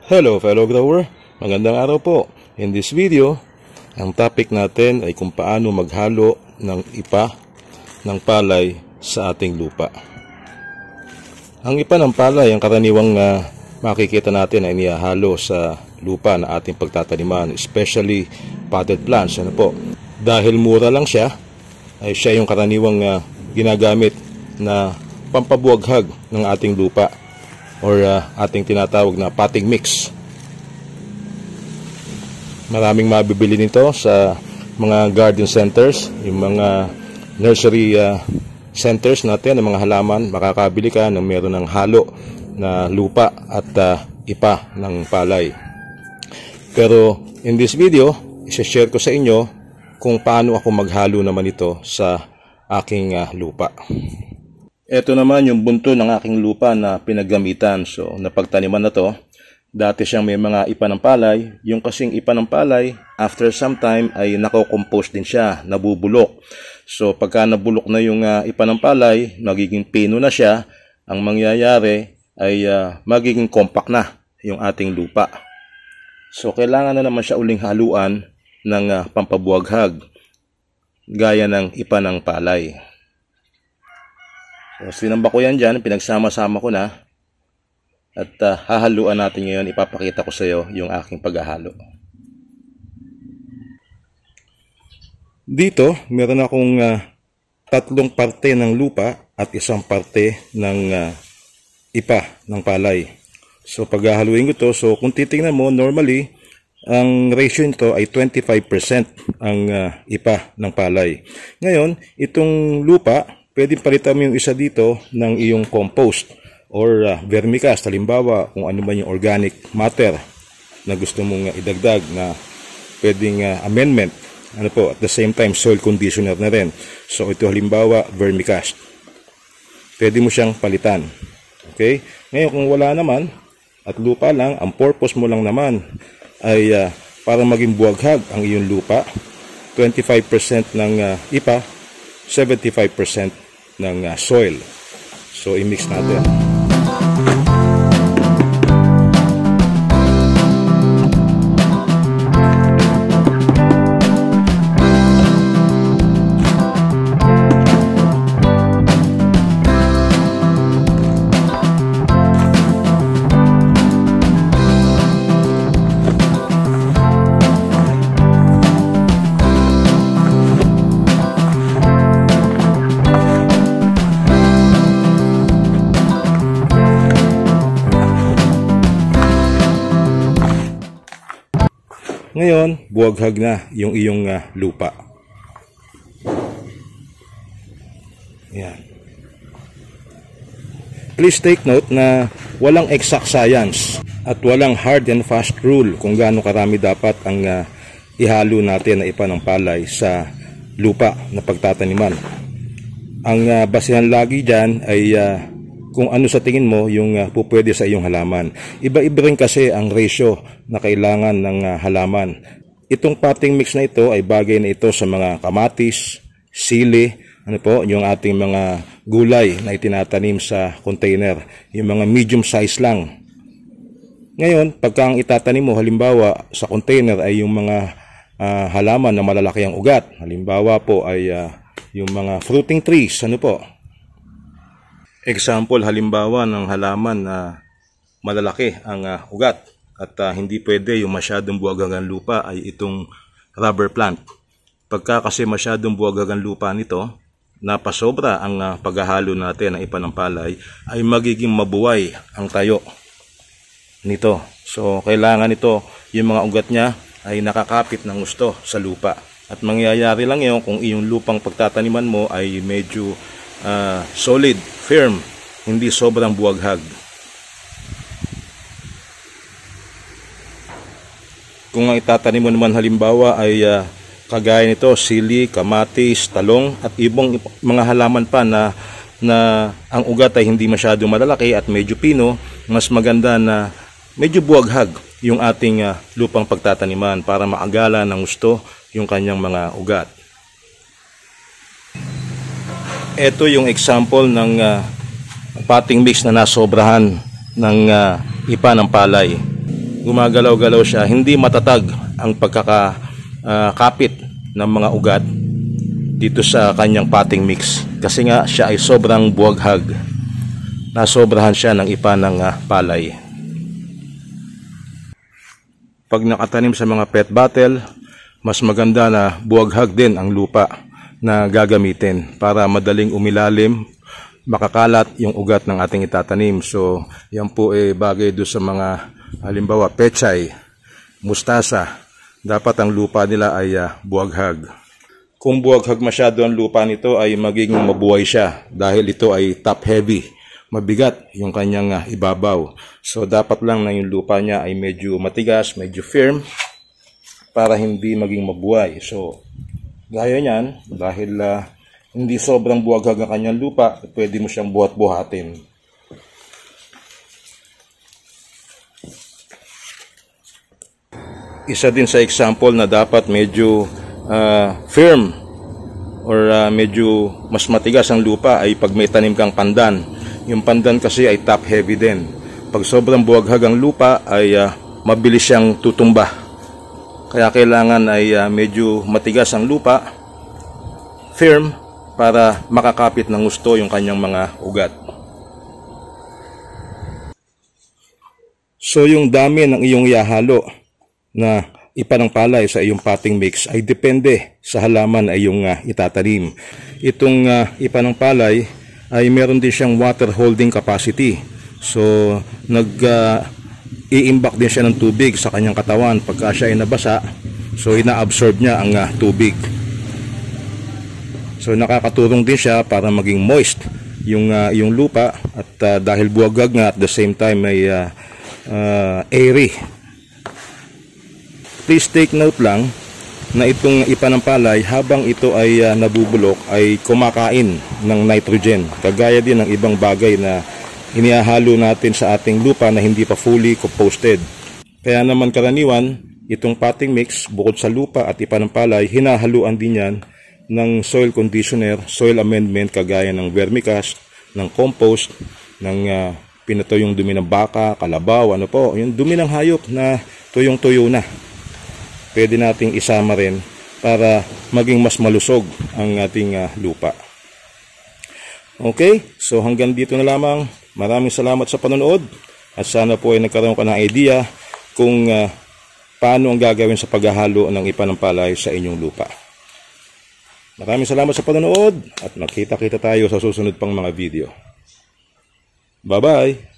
Hello fellow grower, magandang araw po. In this video, ang topic natin ay kung paano maghalo ng ipa ng palay sa ating lupa. Ang ipa ng palay, ang karaniwang makikita natin ay nihahalo sa lupa na ating pagtataniman, especially potted plants. Ano po? Dahil mura lang siya, ay siya yung karaniwang ginagamit na pampabuwaghag ng ating lupa or ating tinatawag na potting mix. Maraming mabibili nito sa mga garden centers, yung mga nursery centers natin, ng mga halaman. Makakabili ka ng meron ng halo na lupa at ipa ng palay. Pero in this video, i-share ko sa inyo kung paano ako maghalo naman ito sa aking lupa. Ito naman yung bunto ng aking lupa na pinaggamitan. So, napagtaniman na to. Dati siyang may mga ipa ng palay. Yung kasing ipa ng palay, after some time ay nako-compose din siya, nabubulok. So, pagka nabulok na yung ipa ng palay, magiging pino na siya. Ang mangyayari ay magiging compact na yung ating lupa. So, kailangan na naman siya uling haluan ng pampabuwaghag, gaya ng ipa ng palay. So, sinamba ko yan dyan, pinagsama-sama ko na. At hahaluan natin ngayon, ipapakita ko sa iyo yung aking paghahalo. Dito, meron akong tatlong parte ng lupa at isang parte ng ipa ng palay. So, paghahaluin ko to, so kung titingnan mo, normally, ang ratio nito ay 25% ang ipa ng palay. Ngayon, itong lupa, pwedeng palitan mo yung isa dito ng iyong compost or vermicast. Halimbawa, kung ano man yung organic matter na gusto mong idagdag na pwedeng amendment. Ano po, at the same time, soil conditioner na rin. So, ito halimbawa, vermicast. Pwede mo siyang palitan. Okay? Ngayon, kung wala naman, at lupa lang, ang purpose mo lang naman ay para maging buwaghag ang iyong lupa, 25% ng ipa, 75% ng soil. So, i-mix natin. Ngayon, buwaghag na yung iyong lupa. Yan. Please take note na walang exact science at walang hard and fast rule kung gaano karami dapat ang ihalo natin na ipa ng palay sa lupa na pagtataniman. Ang basehan lagi dyan ay kung ano sa tingin mo yung pupwede sa iyong halaman. Iba-iba rin kasi ang ratio na kailangan ng halaman. Itong potting mix na ito ay bagay na ito sa mga kamatis, sili, ano po, yung ating mga gulay na itinatanim sa container. Yung mga medium size lang. Ngayon, pagka ang itatanim mo, halimbawa sa container ay yung mga halaman na malalaki ang ugat. Halimbawa po ay yung mga fruiting trees, ano po. Example, halimbawa ng halaman na malalaki ang ugat at hindi pwede yung masyadong buwaghag ang lupa ay itong rubber plant. Pagka kasi masyadong buwaghag ang lupa nito, napasobra ang paghahalo natin ng ipa ng palay, ay magiging mabuway ang tayo nito. So, kailangan ito, yung mga ugat niya ay nakakapit ng gusto sa lupa. At mangyayari lang yun kung iyong lupang pagtataniman mo ay medyo solid, firm, hindi sobrang buwaghag. Kung ang itatanim mo naman halimbawa ay kagaya nito, sili, kamatis, talong at ibang mga halaman pa na ang ugat ay hindi masyado malalaki at medyo pino, mas maganda na medyo buwaghag yung ating lupang pagtataniman para maagala ng gusto yung kanyang mga ugat. Ito yung example ng potting mix na nasobrahan ng ipa ng palay. gumagalaw-galaw siya, hindi matatag ang pagkakakapit ng mga ugat dito sa kanyang potting mix. Kasi nga siya ay sobrang buwaghag. Nasobrahan siya ng ipa ng palay. Pag nakatanim sa mga pet bottle, mas maganda na buwaghag din ang lupa na gagamitin para madaling umilalim, makakalat yung ugat ng ating itatanim. So yan po bagay do sa mga halimbawa pechay, mustasa. Dapat ang lupa nila ay buwaghag. Kung buwaghag masyado ang lupa nito ay magiging mabuhay siya dahil ito ay top heavy. Mabigat yung kanyang ibabaw. So dapat lang na yung lupa niya ay medyo matigas, medyo firm para hindi maging mabuhay. So gaya niyan, dahil hindi sobrang buwaghag ang kanyang lupa, pwede mo siyang buhat-buhatin. Isa din sa example na dapat medyo firm or medyo mas matigas ang lupa ay pag may tanim kang pandan. Yung pandan kasi ay top heavy din. Pag sobrang buwaghag ang lupa ay mabilis siyang tutumba. Kaya kailangan ay medyo matigas ang lupa, firm, para makakapit ng gusto yung kanyang mga ugat. So yung dami ng iyong ihahalo na ipa ng palay sa iyong potting mix ay depende sa halaman na iyong itatanim. Itong ipa ng palay ay meron din siyang water holding capacity. So iimbak din siya ng tubig sa kanyang katawan pagka siya ay nabasa. So ina-absorb niya ang tubig. So nakakatulong din siya para maging moist yung lupa at dahil buwagag nga at the same time ay airy. Please take note lang na itong ipa ng palay habang ito ay nabubulok ay kumakain ng nitrogen. Kagaya din ng ibang bagay na inihahalo natin sa ating lupa na hindi pa fully composted. Kaya naman karaniwan, itong potting mix bukod sa lupa at ipa ng palay, hinahaluan din yan ng soil conditioner, soil amendment kagaya ng vermicast, ng compost, ng pinatoyong dumi ng baka, kalabaw, ano po, yung dumi ng hayop na tuyong-tuyo na. Pwede nating isama rin para maging mas malusog ang ating lupa. Okay, so hanggang dito na lamang. Maraming salamat sa panonood at sana po ay nagkaroon ka ng idea kung paano ang gagawin sa paghahalo ng ipa ng palay sa inyong lupa. Maraming salamat sa panonood at magkita-kita tayo sa susunod pang mga video. Bye-bye!